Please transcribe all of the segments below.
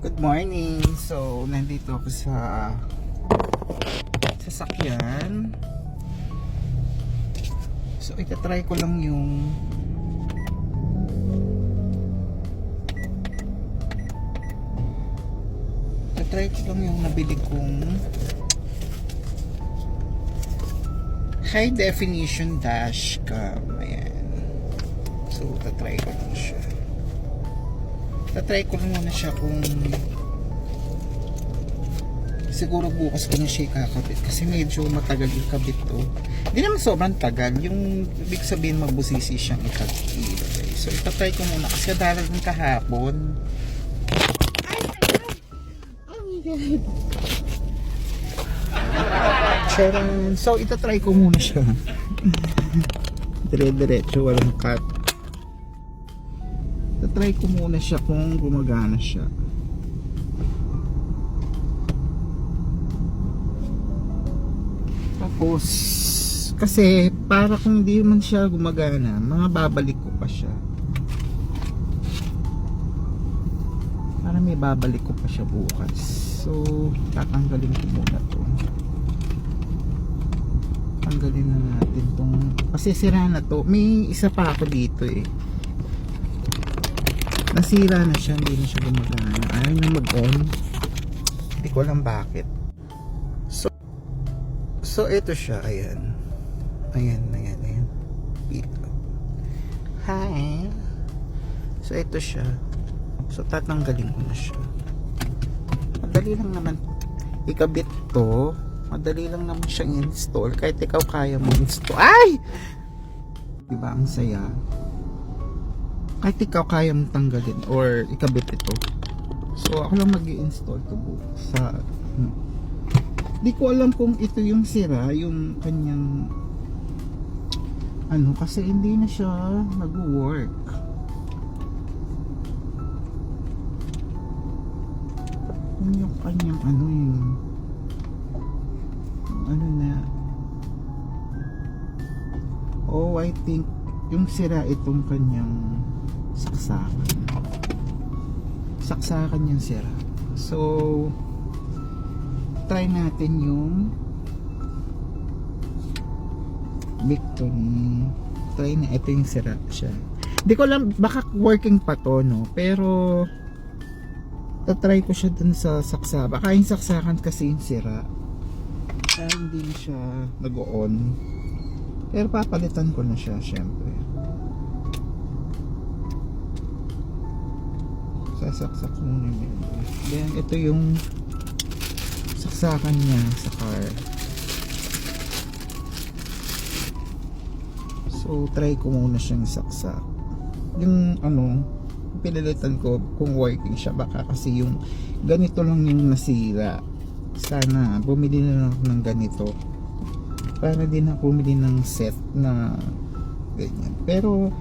Good morning. So, nandito ako sa sasakyan. So, itatry ko lang yung nabili kong high definition dash cam. Ayan. So, tatry ko lang siya. Tatry ko lang muna siya kung siguro bukas ko na siya ikakabit kasi medyo matagal yung kabit to. Hindi naman sobrang tagal, yung ibig sabihin mabusisi siyang ikabit. So itatry ko muna kasi darating kahapon. Oh my god. Charan. So itatry ko muna siya. Dire-diretso, walang cut. Try ko muna siya kung gumagana siya. Tapos kasi para kung hindi man siya gumagana, babalik ko pa siya. Para may babalik ko pa siya bukas. So tatanggalin ko muna to. Tanggalin na natin tong kasi sira na to. May isa pa ako dito eh. Nasira na siya, hindi na siya gumagana. Ayaw na mag-on. Hindi ko alam bakit. So ito siya, ayan. Ayan. Dito. Hi. So ito siya. So tatanggalin ko na siya. Madali lang naman ikabit to. Madali lang naman siyang install. Kahit ikaw kaya mo install. Ay! Diba ang saya? Kahit ikaw kaya mong tanggalin or ikabit ito. So ako lang mag-i-install to sa di ko alam kung ito yung sira, yung kanyang kasi hindi na siya nag-work. Yung kanyang na I think yung sira itong kanyang saksakan yung sira. So try natin yung Victory. Try na, ito yung sira siya. Hindi ko alam, baka working pa to, no? Pero tatry ko siya dun sa saksa. Baka yung saksakan kasi yung sira. Kaya hindi na siya nag-on. Pero papalitan ko na siya syempre. Sasaksak muna yun. Then ito yung saksakan niya sa car. So try ko muna siyang saksak. Yung pinalitan ko kung working siya. Baka kasi yung ganito lang yung nasira. Sana bumili na lang ako ng ganito para din ako bumili ng set na ganyan. Pero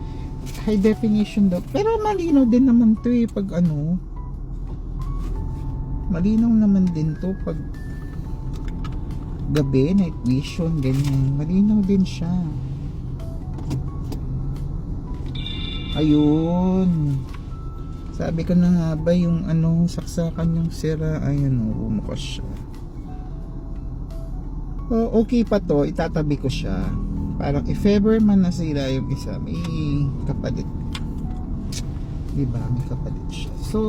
high definition daw. Pero malinaw din naman to eh pag malinaw naman din to pag gabi, night vision, ganyan. Malinaw din siya. Ayun. Sabi ko na nga ba yung saksakan yung sira. Ayun bumukas siya. So, okay pa to. Itatabi ko siya. Parang if ever man nasira yung isa, may kapalit. Diba? May kapalit siya. So,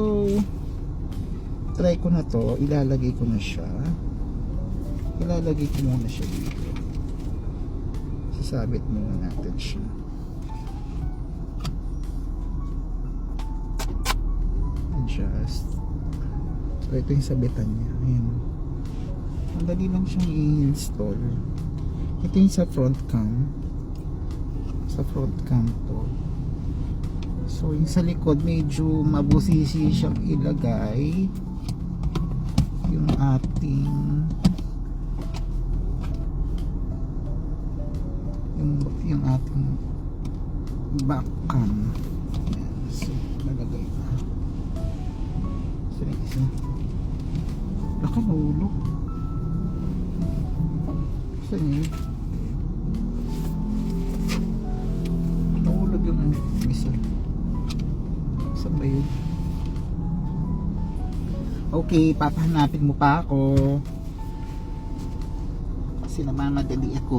try ko na to. Ilalagay ko na siya. Ilalagay ko muna siya dito. Sasabit muna natin siya. Adjust. So, ito yung sabitan niya. Ayan. Madali lang siyang i-install. Ito yung sa front cam. Sa front cam to. So yung sa likod medyo mabusisi siyang ilagay. Yung ating back cam. Ayan. So nalagay na. So yung isa. Laka nahulog. Saan yun? Nahulog yung isa. Saan ba yun? Okay, papahanapin mo pa ako. Kasi namamadali ako.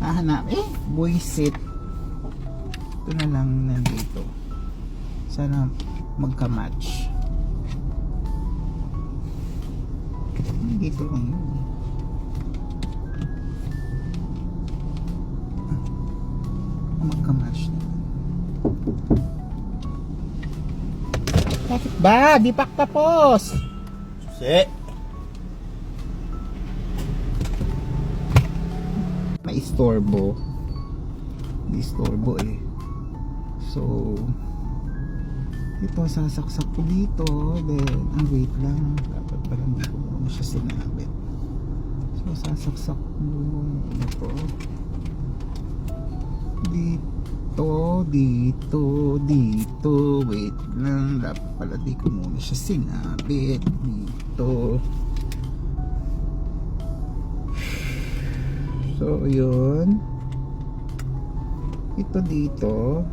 Hahanap. Buisit. Ito na lang nandito. Sana magka-match. Dito lang yun. Magka-match na. Bakit ba? Di pa tapos. Susi. May istorbo. May istorbo eh. So, ito sasaksak ko dito. Then, wait lang. Dapat pala hindi ko muna siya sinabit. So, sasaksak ko ito. Dito. Wait lang. Dapat pala di ko muna siya sinabit. Dito. So, yun. Ito dito.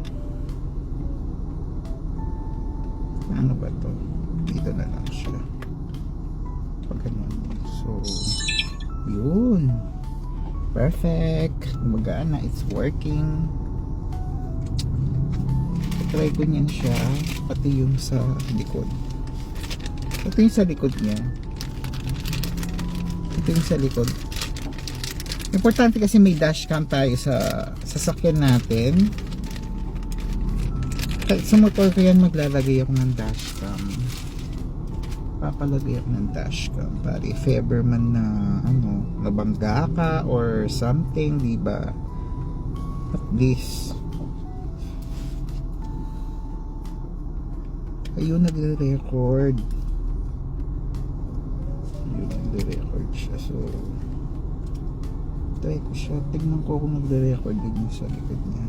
Ano ba to? Dito na lang siya. Pag ganun. So, yun. Perfect. Gumagana. It's working. Try ko niyan siya. Pati yung sa likod. Ito yung sa likod niya. Ito yung sa likod. Importante kasi may dashcam tayo sa sasakyan natin. Kahit sa motor ko yan, maglalagay ako ng dashcam. Papalagay ako ng dashcam para if ever man na nabangga ka or something, diba? At least ayun, nagre-record. Ayun, nagre-record siya. So try ko siya. Tignan ko kung nagre-record din yung sa likod niya.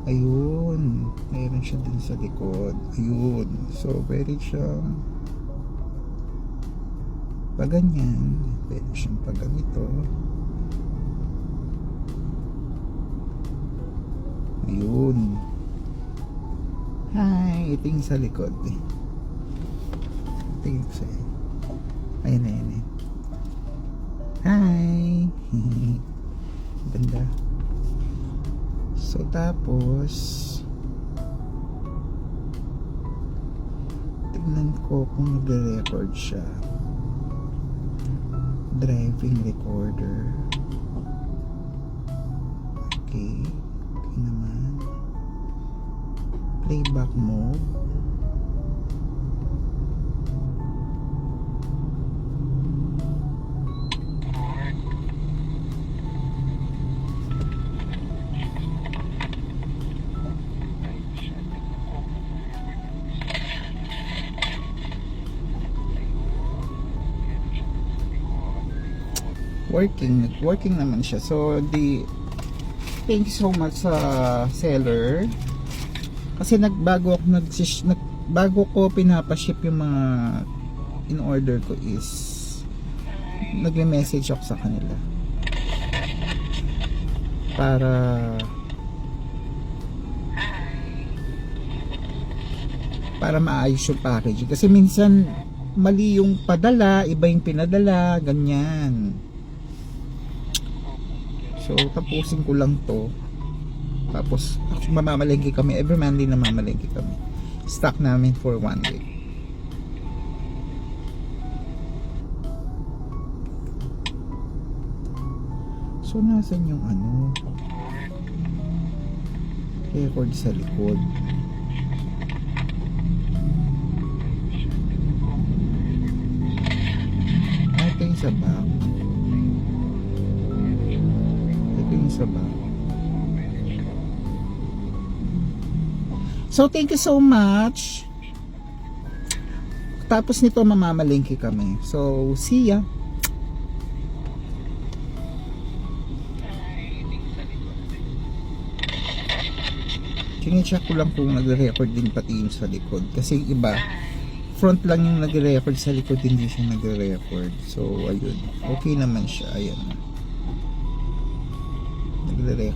Ayun, mayroon siya din sa likod. Ayun, so pwede siyang pag ganyan, pwede siyang pag ganito. Ayun. Hi, ito yung sa likod. Ito yung sa ayun. Hi. Ganda. So tapos tignan ko kung nagre-record siya. Driving recorder. Okay. Okay naman. Playback mode. Working naman siya. So thank you so much sa seller kasi bago ko pinapaship yung mga in order ko is nagme-message ako sa kanila para maayos yung packaging kasi minsan mali yung padala, iba yung pinadala, ganyan. So, tapusin ko lang to. Tapos, mamamalengke kami. Every Monday na mamamalengke kami. Stock namin for 1 week. So, nasan yung record sa likod? Ito yung sa back. So thank you so much. Tapos nito mamamalengke kami. So see ya. Chine-check ko lang kung nagre-record din pati yung sa likod kasi iba front lang yung nagre-record, sa likod hindi siya nagre-record. So ayun, okay naman siya. Ayan, nagre-record.